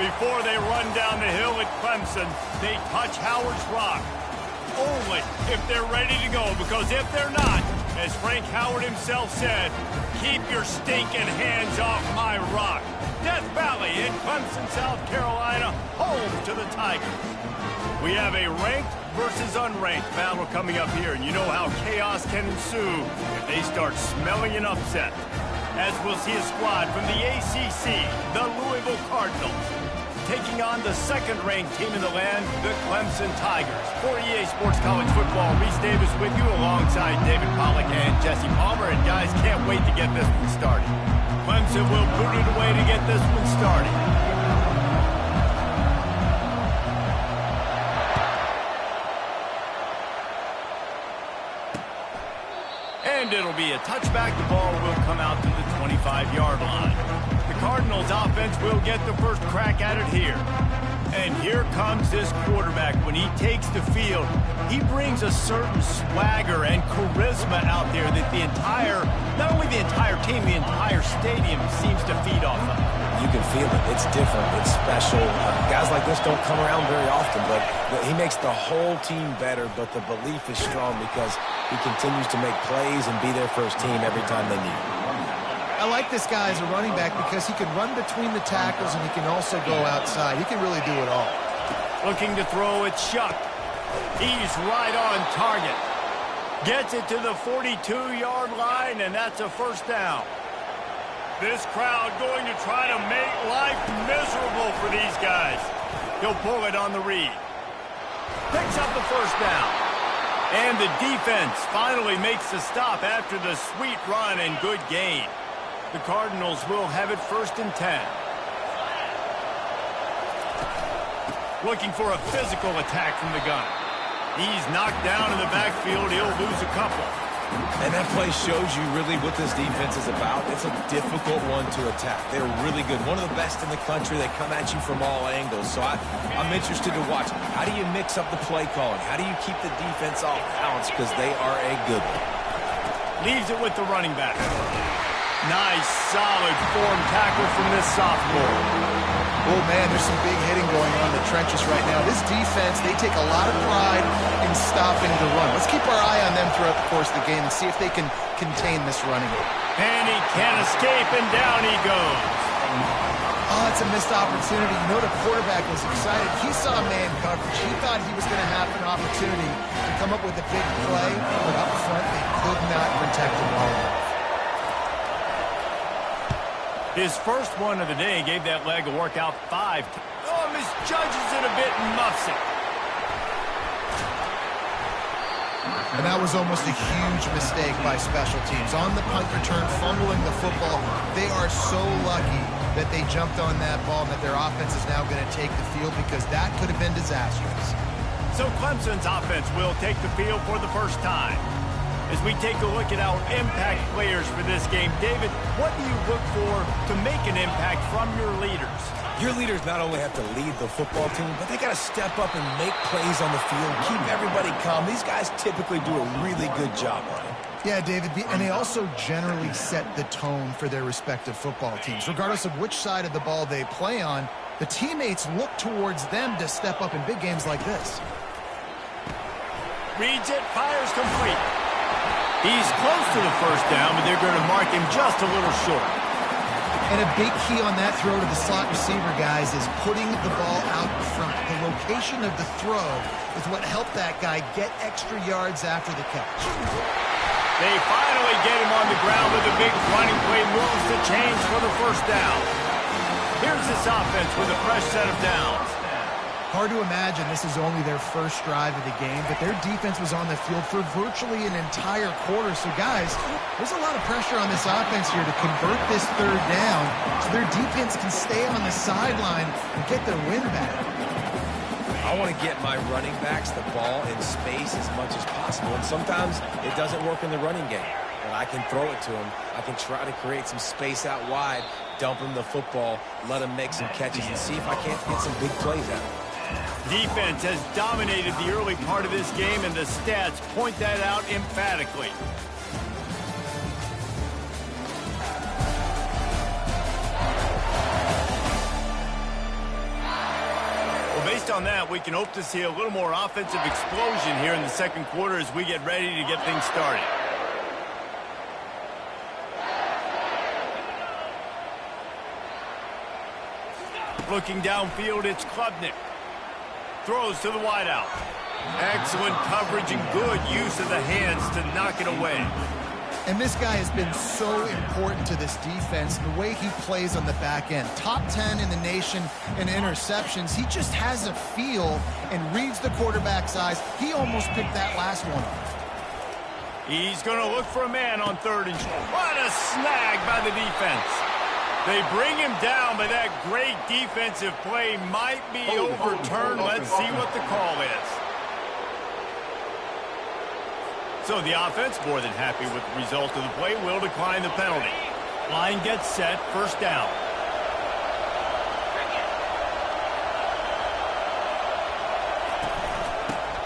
Before they run down the hill at Clemson, they touch Howard's rock. Only if they're ready to go, because if they're not, as Frank Howard himself said, keep your stinking hands off my rock. Death Valley in Clemson, South Carolina, home to the Tigers. We have a ranked versus unranked battle coming up here, and you know how chaos can ensue if they start smelling an upset. As we'll see a squad from the ACC, the Louisville Cardinals, taking on the second-ranked team in the land, the Clemson Tigers. For EA Sports College Football, Reese Davis with you alongside David Pollack and Jesse Palmer. And guys, can't wait to get this one started. Clemson will boot it away to get this one started. And it'll be a touchback. The ball will come out to the 25-yard line. The Cardinals offense will get the first crack at it here. And here comes this quarterback. When he takes the field, he brings a certain swagger and charisma out there that the entire, not only the entire team, the entire stadium seems to feed off of. You can feel it. It's different. It's special. Guys like this don't come around very often, but he makes the whole team better, but the belief is strong because he continues to make plays and be there for his team every time they need him. I like this guy as a running back because he can run between the tackles and he can also go outside. He can really do it all. Looking to throw it, Shuck. He's right on target. Gets it to the 42-yard line, and that's a first down. This crowd going to try to make life miserable for these guys. He'll pull it on the read. Picks up the first down. And the defense finally makes the stop after the sweet run and good gain. The Cardinals will have it 1st and 10. Looking for a physical attack from the gun. He's knocked down in the backfield. He'll lose a couple. And that play shows you really what this defense is about. It's a difficult one to attack. They're really good. One of the best in the country. They come at you from all angles. So I'm interested to watch. How do you mix up the play calling? How do you keep the defense off balance? Because they are a good one. Leaves it with the running back. Nice, solid form tackle from this sophomore. Oh, man, there's some big hitting going on in the trenches right now. This defense, they take a lot of pride in stopping the run. Let's keep our eye on them throughout the course of the game and see if they can contain this running. And he can't escape, and down he goes. Oh, it's a missed opportunity. You know, the quarterback was excited. He saw man coverage. He thought he was going to have an opportunity to come up with a big play, but up front, they could not protect him well enough. His first one of the day gave that leg a workout 5. Oh, misjudges it a bit and muffs it. And that was almost a huge mistake by special teams. On the punt return, fumbling the football. They are so lucky that they jumped on that ball and that their offense is now going to take the field because that could have been disastrous. So Clemson's offense will take the field for the first time. As we take a look at our impact players for this game, David, what do you look for to make an impact from your leaders? Your leaders not only have to lead the football team, but they got to step up and make plays on the field, keep everybody calm. These guys typically do a really good job on it. Yeah, David, and they also generally set the tone for their respective football teams. Regardless of which side of the ball they play on, the teammates look towards them to step up in big games like this. Reads it, fires complete. He's close to the first down, but they're going to mark him just a little short. And a big key on that throw to the slot receiver, guys, is putting the ball out in front. The location of the throw is what helped that guy get extra yards after the catch. They finally get him on the ground with a big running play, moves the chains for the first down. Here's this offense with a fresh set of downs. Hard to imagine this is only their first drive of the game, but their defense was on the field for virtually an entire quarter. So, guys, there's a lot of pressure on this offense here to convert this third down so their defense can stay on the sideline and get their win back. I want to get my running backs the ball in space as much as possible, and sometimes it doesn't work in the running game. But I can throw it to them. I can try to create some space out wide, dump them the football, let them make some catches, and see if I can't get some big plays out of it. Defense has dominated the early part of this game, and the stats point that out emphatically. based on that, we can hope to see a little more offensive explosion here in the second quarter as we get ready to get things started. Looking downfield, it's Klubnik. Throws to the wideout. Excellent coverage and good use of the hands to knock it away. And this guy has been so important to this defense, the way he plays on the back end. Top 10 in the nation in interceptions. He just has a feel and reads the quarterback's eyes. He almost picked that last one off. He's going to look for a man on 3rd and short. What a snag by the defense. They bring him down, but that great defensive play might be overturned. Let's see what the call is. So the offense, more than happy with the result of the play, will decline the penalty. Line gets set, 1st down.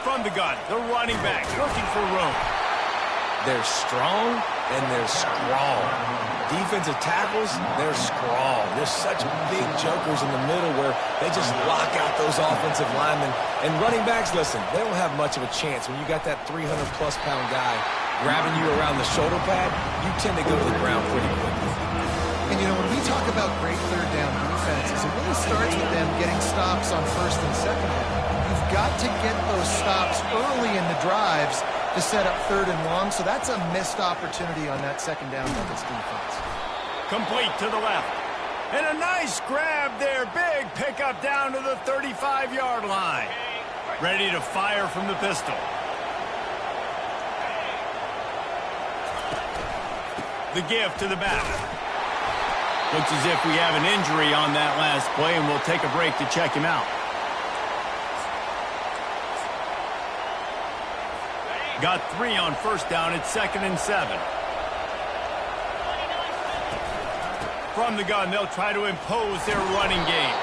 From the gun, the running back looking for room. They're strong and they're strong. Defensive tackles, they're strong. They're such big jokers in the middle where they just lock out those offensive linemen. And running backs, listen, they don't have much of a chance. When you got that 300-plus pound guy grabbing you around the shoulder pad, you tend to go to the ground pretty quickly. And, you know, when we talk about great 3rd down defenses, it really starts with them getting stops on 1st and 2nd down. You've got to get those stops early in the drives to set up 3rd and long, so that's a missed opportunity on that 2nd down by this defense. Complete to the left. And a nice grab there. Big pickup down to the 35-yard line. Ready to fire from the pistol. The give to the back. Looks as if we have an injury on that last play, and we'll take a break to check him out. Got 3 on 1st down. It's 2nd and 7. From the gun, they'll try to impose their running game.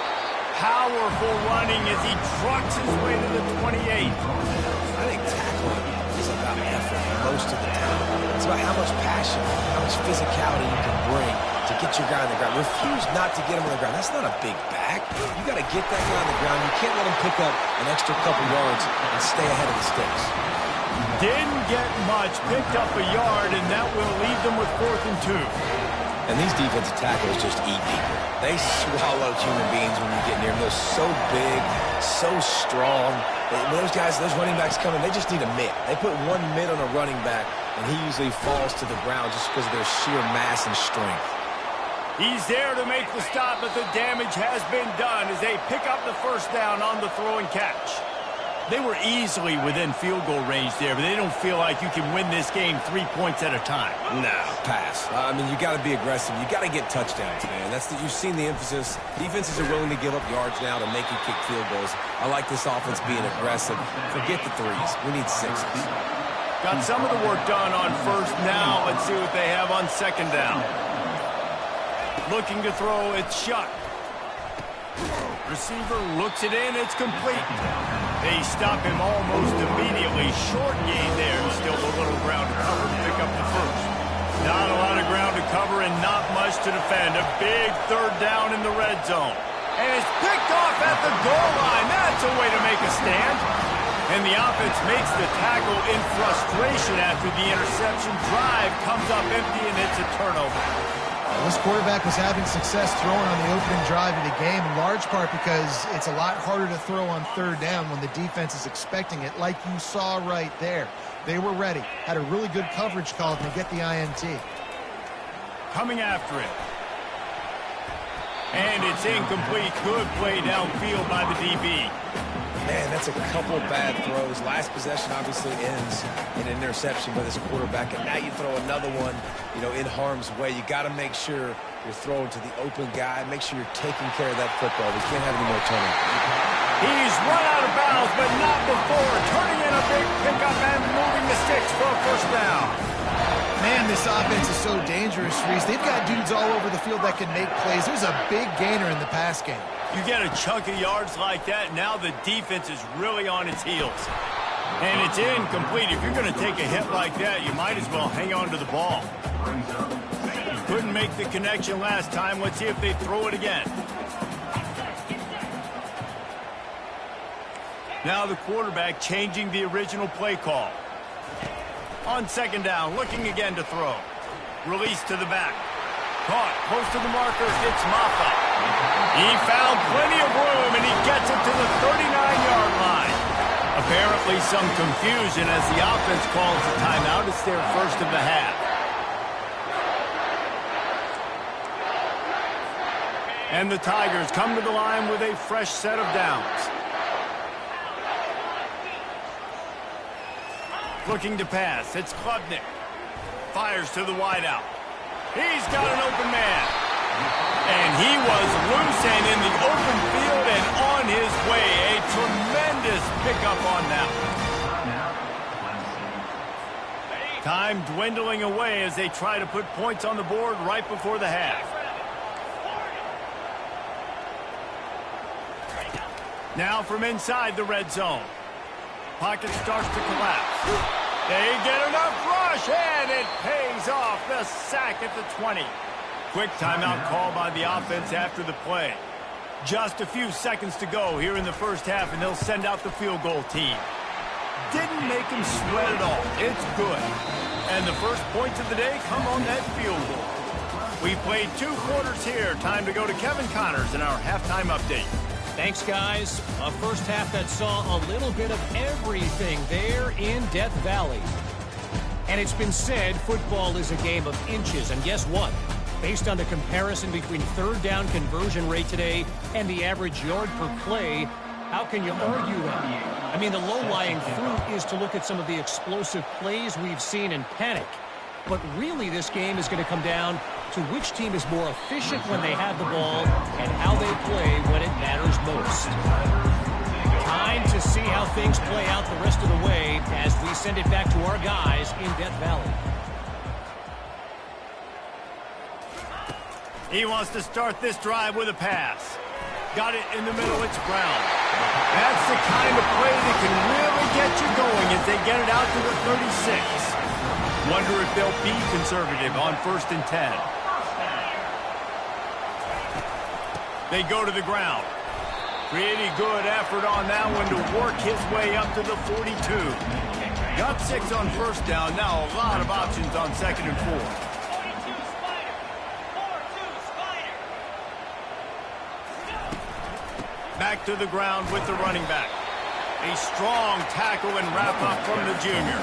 Powerful running as he trucks his way to the 28. I think tackling is about effort most of the time. It's about how much passion, how much physicality you can bring to get your guy on the ground. Refuse not to get him on the ground. That's not a big back. You got to get that guy on the ground. You can't let him pick up an extra couple yards and stay ahead of the sticks. Didn't get much, picked up a yard, and that will leave them with 4th and 2. And these defensive tackles just eat people. They swallow human beings when you get near them. They're so big, so strong. When those guys, those running backs come in, they just need a mitt. They put one mitt on a running back, and he usually falls to the ground just because of their sheer mass and strength. He's there to make the stop, but the damage has been done as they pick up the 1st down on the throw and catch. They were easily within field goal range there, but they don't feel like you can win this game 3 points at a time. No, pass. I mean, you got to be aggressive. You got to get touchdowns, man. You've seen the emphasis. Defenses are willing to give up yards now to make you kick field goals. I like this offense being aggressive. Forget the 3s. We need 6s. Got some of the work done on 1st. Now let's see what they have on 2nd down. Looking to throw, it's shut. Receiver looks it in, it's complete. They stop him almost immediately. Short gain there, still a little ground to cover to pick up the 1st. Not a lot of ground to cover and not much to defend. A big 3rd down in the red zone. And it's picked off at the goal line. That's a way to make a stand. And the offense makes the tackle in frustration after the interception. Drive comes up empty and it's a turnover. This quarterback was having success throwing on the opening drive of the game, in large part because it's a lot harder to throw on 3rd down when the defense is expecting it, like you saw right there. They were ready, had a really good coverage call to get the INT. Coming after it. And it's incomplete. Good play downfield by the DB. Man, that's a couple bad throws. Last possession obviously ends in an interception by this quarterback, and now you throw another one, in harm's way. You got to make sure you're throwing to the open guy. Make sure you're taking care of that football. We can't have any more turnovers. He's run out of bounds, but not before. Turning in a big pickup and moving the sticks for a 1st down. Man, this offense is so dangerous, Reese. They've got dudes all over the field that can make plays. There's a big gainer in the pass game. You get a chunk of yards like that, now the defense is really on its heels. And it's incomplete. If you're going to take a hit like that, you might as well hang on to the ball. Couldn't make the connection last time. Let's see if they throw it again. Now the quarterback changing the original play call. On second down, looking again to throw. Release to the back. Caught, close to the marker, it's Maffa. He found plenty of room, and he gets it to the 39-yard line. Apparently some confusion as the offense calls a timeout. It's their first of the half. And the Tigers come to the line with a fresh set of downs. Looking to pass, it's Klubnik. Fires to the wideout. He's got an open man. And he was loose and in the open field and on his way. A tremendous pickup on that one. Time dwindling away as they try to put points on the board right before the half. Now from inside the red zone. Pocket starts to collapse. They get enough rush, and it pays off. The sack at the 20. Quick timeout call by the offense after the play. Just a few seconds to go here in the first half, and they'll send out the field goal team. Didn't make him sweat at all. It's good. And the first points of the day come on that field goal. We played 2 quarters here. Time to go to Kevin Connors in our halftime update. Thanks, guys. A first half that saw a little bit of everything there in Death Valley. And it's been said football is a game of inches. And guess what? Based on the comparison between third down conversion rate today and the average yard per play, how can you argue that? I mean, the low-lying fruit is to look at some of the explosive plays we've seen in panic. But really, this game is going to come down to which team is more efficient when they have the ball and how they play when it matters most. Time to see how things play out the rest of the way as we send it back to our guys in Death Valley. He wants to start this drive with a pass. Got it in the middle, it's Brown. That's the kind of play that can really get you going as they get it out to the 36. Wonder if they'll be conservative on 1st and 10. They go to the ground. Pretty good effort on that one to work his way up to the 42. Got 6 on first down. Now a lot of options on 2nd and 4. Back to the ground with the running back. A strong tackle and wrap up from the junior.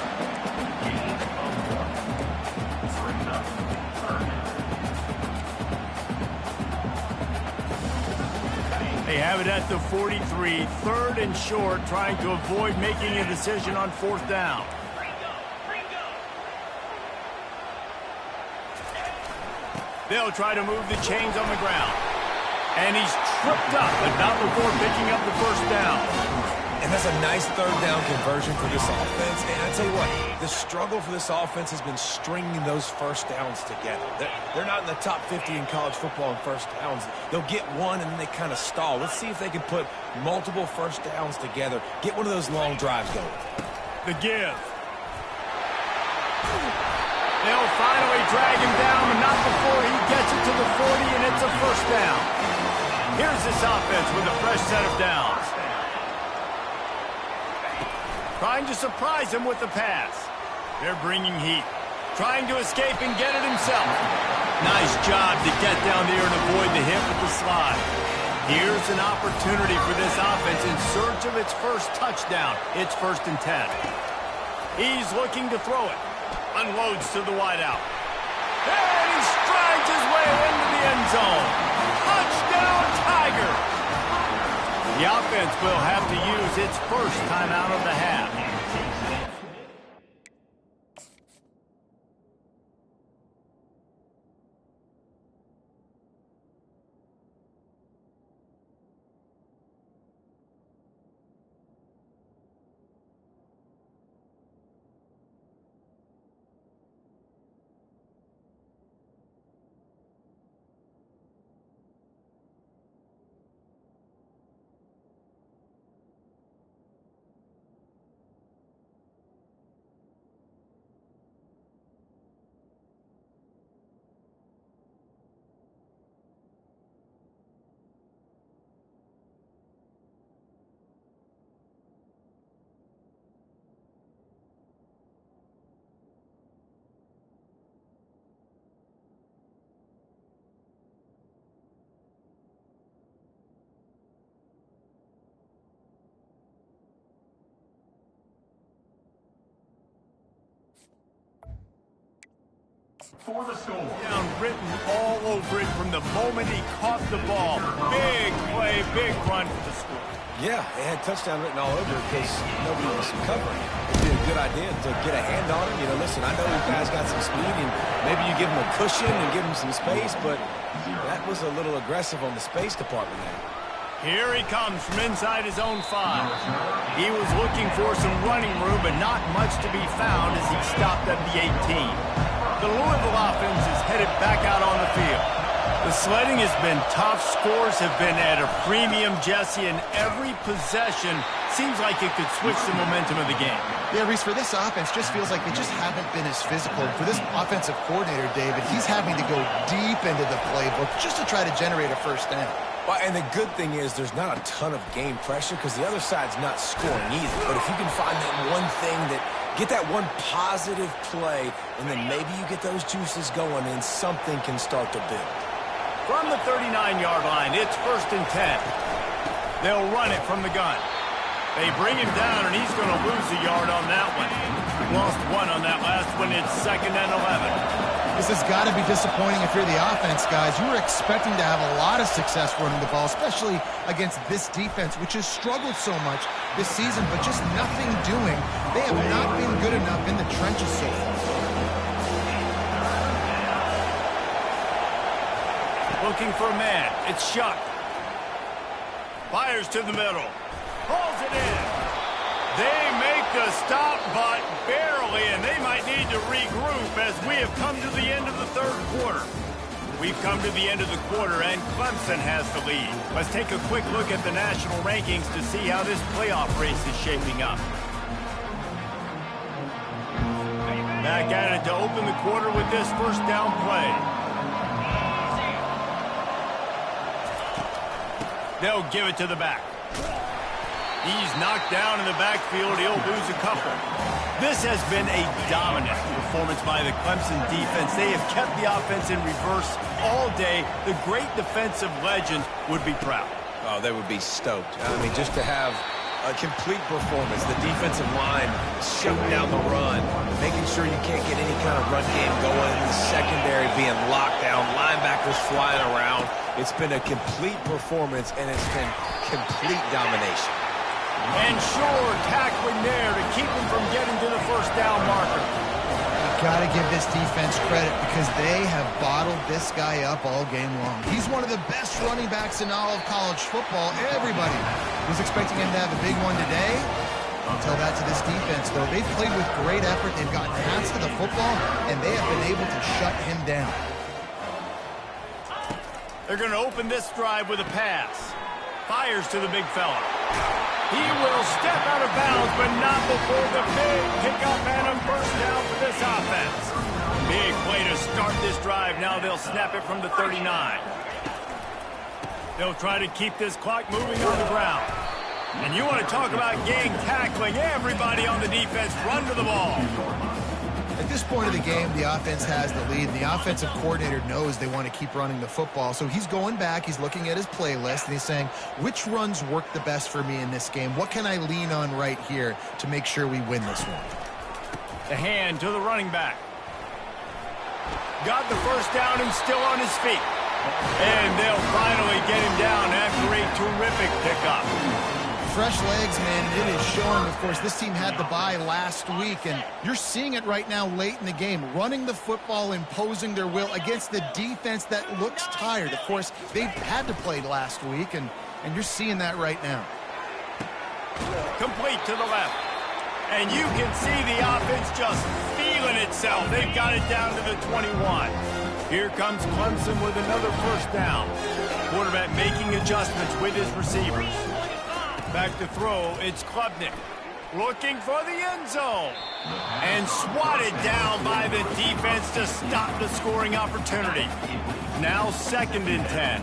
They have it at the 43, 3rd and short, trying to avoid making a decision on 4th down. They'll try to move the chains on the ground. And he's tripped up, but not before picking up the first down. And that's a nice 3rd down conversion for this offense. And I tell you what, the struggle for this offense has been stringing those first downs together. They're not in the top 50 in college football in first downs. They'll get one, and then they kind of stall. Let's see if they can put multiple first downs together, get one of those long drives going. The give. They'll finally drag him down, but not before he gets it to the 40, and it's a first down. Here's this offense with a fresh set of downs. Trying to surprise him with the pass. They're bringing heat. Trying to escape and get it himself. Nice job to get down there and avoid the hit with the slide. Here's an opportunity for this offense in search of its first touchdown. It's 1st and 10. He's looking to throw it. Unloads to the wideout. And he strides his way into the end zone. Touchdown, Tiger! The offense will have to use its first timeout of the half. for the score. Down written all over it from the moment he caught the ball. Big play, big run for the score. Yeah, it had touchdown written all over it because nobody was covering. It'd be a good idea to get a hand on him. You know, listen, I know you guys got some speed, and maybe you give him a cushion and give him some space, but that was a little aggressive on the space department there. Here he comes from inside his own 5. He was looking for some running room, but not much to be found as he stopped at the 18. The Louisville offense is headed back out on the field. The sledding has been tough. Scores have been at a premium, Jesse, and every possession seems like it could switch the momentum of the game. Yeah, Reese, for this offense, just feels like they just haven't been as physical. For this offensive coordinator, David, he's having to go deep into the playbook just to try to generate a first down. Well, and the good thing is there's not a ton of game pressure because the other side's not scoring either. But if you can find that one thing get that one positive play, and then maybe you get those juices going and something can start to build. From the 39-yard line, it's 1st and 10. They'll run it from the gun. They bring him down, and he's going to lose a yard on that one. Lost 1 on that last one. It's 2nd and 11. This has got to be disappointing if you're the offense, guys. You were expecting to have a lot of success running the ball, especially against this defense, which has struggled so much this season, but just nothing doing. They have not been good enough in the trenches so far. Looking for a man. It's Shuck. Fires to the middle. Pulls it in. They make the stop, but barely, and they might need to regroup as we have come to the end of the 3rd quarter. We've come to the end of the quarter, and Clemson has the lead. Let's take a quick look at the national rankings to see how this playoff race is shaping up. Back at it to open the quarter with this first down play. They'll give it to the back. He's knocked down in the backfield. He'll lose a couple. This has been a dominant performance by the Clemson defense. They have kept the offense in reverse all day. The great defensive legend would be proud. Oh, they would be stoked. I mean, just to have a complete performance. The defensive line shutting down the run, making sure you can't get any kind of run game going. The secondary being locked down, linebackers flying around. It's been a complete performance, and it's been complete domination. And sure, tackling there to keep him from getting to the first down marker. You've got to give this defense credit because they have bottled this guy up all game long. He's one of the best running backs in all of college football. Everybody was expecting him to have a big one today. I'll tell that to this defense, though. They've played with great effort. They've gotten hands to the football, and they have been able to shut him down. They're going to open this drive with a pass. Fires to the big fella. He will step out of bounds, but not before the big pickup and a first down for this offense. Big play to start this drive. Now they'll snap it from the 39. They'll try to keep this clock moving on the ground. And you want to talk about gang tackling. Everybody on the defense run to the ball. At this point of the game, the offense has the lead, and the offensive coordinator knows they want to keep running the football. So he's going back, he's looking at his playlist, and he's saying, which runs work the best for me in this game? What can I lean on right here to make sure we win this one? The hand to the running back. Got the first down and still on his feet. And they'll finally get him down after a terrific pickup. Fresh legs, man, and it is showing. Of course, this team had the bye last week, and you're seeing it right now late in the game, running the football, imposing their will against the defense that looks tired. Of course, they had to play last week, and you're seeing that right now. Complete to the left. And you can see the offense just feeling itself. They've got it down to the 21. Here comes Clemson with another first down. Quarterback making adjustments with his receivers. Back to throw, it's Klubnik. Looking for the end zone. And swatted down by the defense to stop the scoring opportunity. Now 2nd and 10.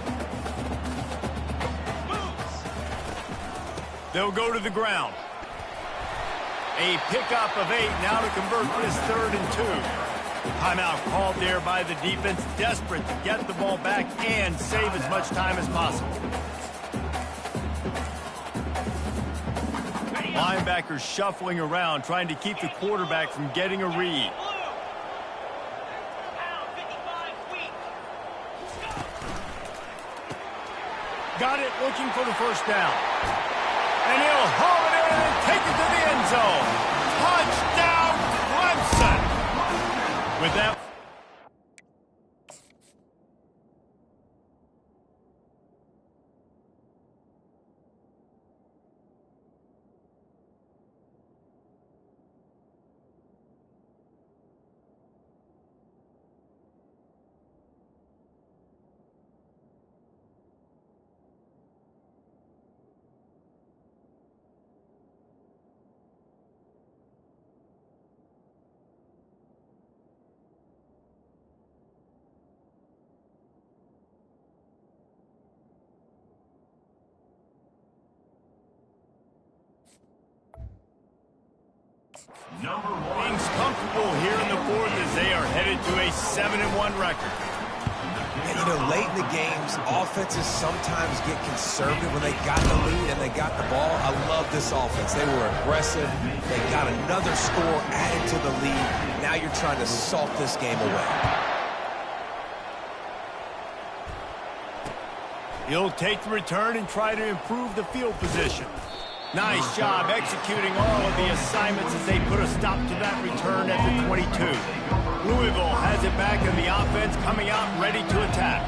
They'll go to the ground. A pickup of 8 now to convert this 3rd and 2. Timeout called there by the defense, desperate to get the ball back and save as much time as possible. Linebackers shuffling around, trying to keep the quarterback from getting a read. Got it, looking for the first down. And he'll haul it in and take it to the end zone. Touchdown, Clemson! With that... Being's comfortable here in the fourth as they are headed to a 7-1 record. And, you know, late in the games, offenses sometimes get conservative when they got the lead and they got the ball. I love this offense. They were aggressive. They got another score added to the lead. Now you're trying to salt this game away. He'll take the return and try to improve the field position. Nice job executing all of the assignments as they put a stop to that return at the 22. Louisville has it back in the offense, coming out ready to attack.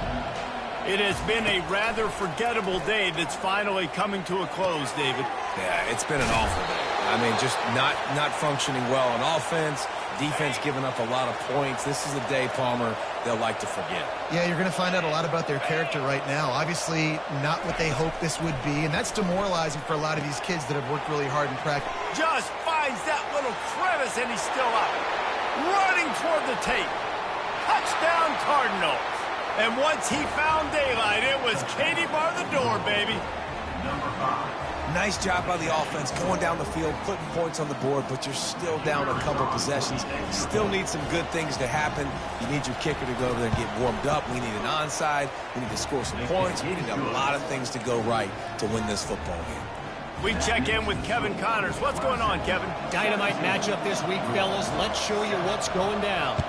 It has been a rather forgettable day that's finally coming to a close, David. Yeah, it's been an awful day. I mean, just not functioning well on offense. Defense giving up a lot of points. This is a day, Palmer, they'll like to forget. Yeah, you're going to find out a lot about their character right now. Obviously, not what they hoped this would be, and that's demoralizing for a lot of these kids that have worked really hard in practice. Just finds that little crevice, and he's still out. Running toward the tape. Touchdown, Cardinals. And once he found daylight, it was Katie bar the door, baby. Number 5. Nice job by the offense going down the field, putting points on the board, but you're still down a couple possessions. Still need some good things to happen. You need your kicker to go over there and get warmed up. We need an onside. We need to score some points. We need a lot of things to go right to win this football game. We check in with Kevin Connors. What's going on, Kevin? Dynamite matchup this week, fellas. Let's show you what's going down.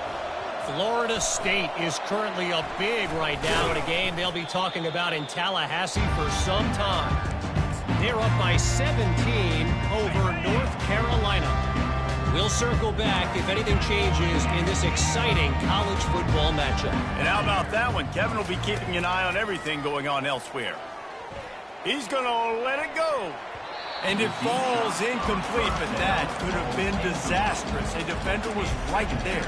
Florida State is currently up big right now in a game they'll be talking about in Tallahassee for some time. They're up by 17 over North Carolina. We'll circle back if anything changes in this exciting college football matchup. And how about that one? Kevin will be keeping an eye on everything going on elsewhere. He's going to let it go. And it falls incomplete, but that could have been disastrous. A defender was right there.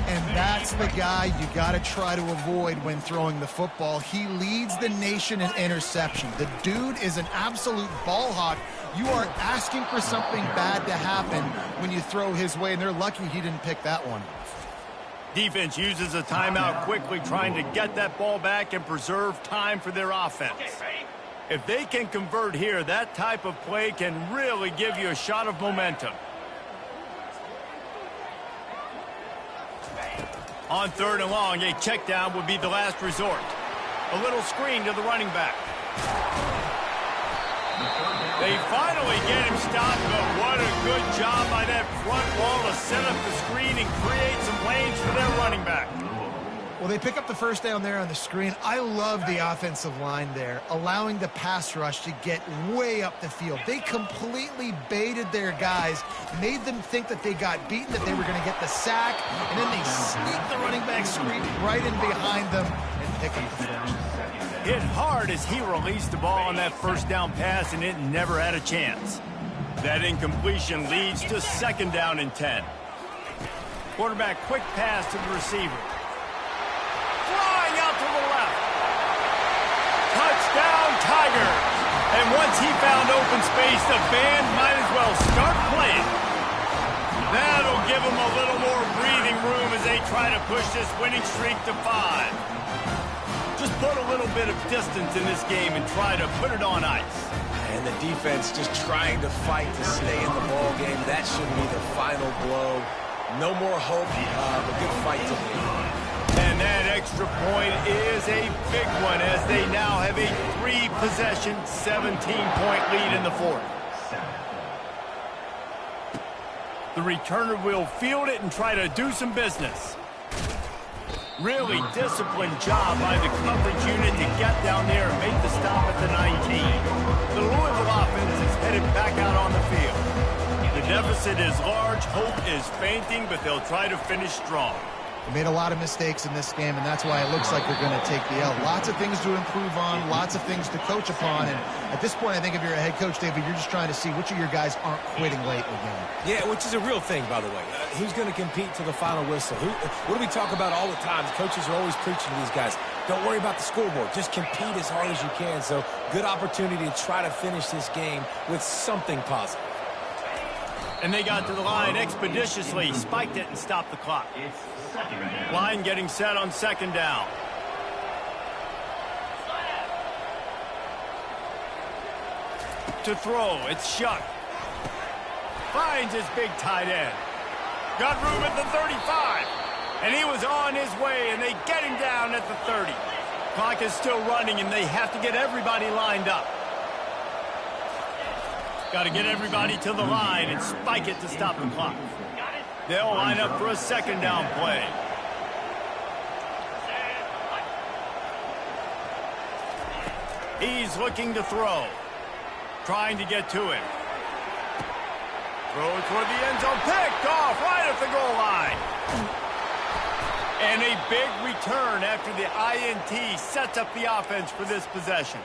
And that's the guy you got to try to avoid when throwing the football. He leads the nation in interception. The dude is an absolute ball hawk. You are asking for something bad to happen when you throw his way, and they're lucky he didn't pick that one. Defense uses a timeout quickly, trying to get that ball back and preserve time for their offense. If they can convert here, that type of play can really give you a shot of momentum. On 3rd and long, a check down would be the last resort. A little screen to the running back. They finally get him stopped, but what a good job by that front wall to set up the screen and create some lanes for their running back. Well, they pick up the first down there on the screen. I love the offensive line there, allowing the pass rush to get way up the field. They completely baited their guys, made them think that they got beaten, that they were going to get the sack, and then they sneak the running back screen right in behind them and pick up the first. Hit hard as he released the ball on that first down pass, and it never had a chance. That incompletion leads to 2nd down and 10. Quarterback quick pass to the receiver. Flying out to the left. Touchdown, Tigers. And once he found open space, the band might as well start playing. That'll give them a little more breathing room as they try to push this winning streak to 5. Just put a little bit of distance in this game and try to put it on ice. And the defense just trying to fight to stay in the ball game. That should be the final blow. No more hope. A good fight to win. And that extra point is a big one as they now have a 3-possession, 17-point lead in the 4th. The returner will field it and try to do some business. Really disciplined job by the coverage unit to get down there and make the stop at the 19. The Louisville offense is headed back out on the field. The deficit is large, hope is fainting, but they'll try to finish strong. They made a lot of mistakes in this game, and that's why it looks like they're going to take the L. Lots of things to improve on, lots of things to coach upon, and at this point, I think if you're a head coach, David, you're just trying to see which of your guys aren't quitting late in the game. Yeah, which is a real thing, by the way. Who's going to compete to the final whistle? What do we talk about all the time? Coaches are always preaching to these guys. Don't worry about the scoreboard. Just compete as hard as you can. So, good opportunity to try to finish this game with something positive. And they got to the line expeditiously, spiked it, and stopped the clock. Line getting set on second down. To throw, it's Shuck. Finds his big tight end. Got room at the 35. And he was on his way, and they get him down at the 30. Clock is still running, and they have to get everybody lined up. Got to get everybody to the line and spike it to stop the clock. They'll line up for a second down play. He's looking to throw. Trying to get to him. Throw toward the end zone. Picked off right at the goal line. And a big return after the INT sets up the offense for this possession.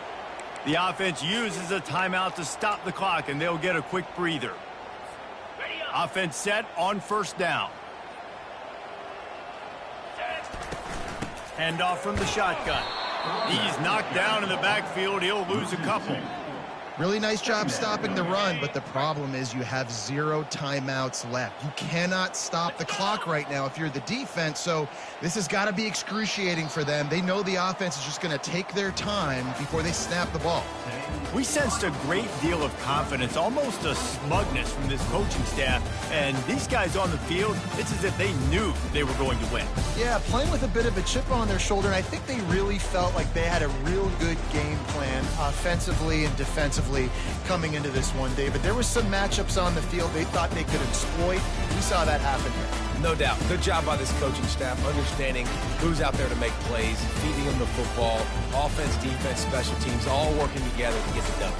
The offense uses a timeout to stop the clock, and they'll get a quick breather. Offense set on first down. Handoff from the shotgun. He's knocked down in the backfield. He'll lose a couple. Really nice job stopping the run, but the problem is you have 0 timeouts left. You cannot stop the clock right now if you're the defense, so this has got to be excruciating for them. They know the offense is just going to take their time before they snap the ball. We sensed a great deal of confidence, almost a smugness from this coaching staff, and these guys on the field, it's as if they knew they were going to win. Yeah, playing with a bit of a chip on their shoulder, and I think they really felt like they had a real good game plan offensively and defensively coming into this one, David. There were some matchups on the field they thought they could exploit. We saw that happen here. No doubt. Good job by this coaching staff, understanding who's out there to make plays, feeding them the football, offense, defense, special teams, all working together to get it done.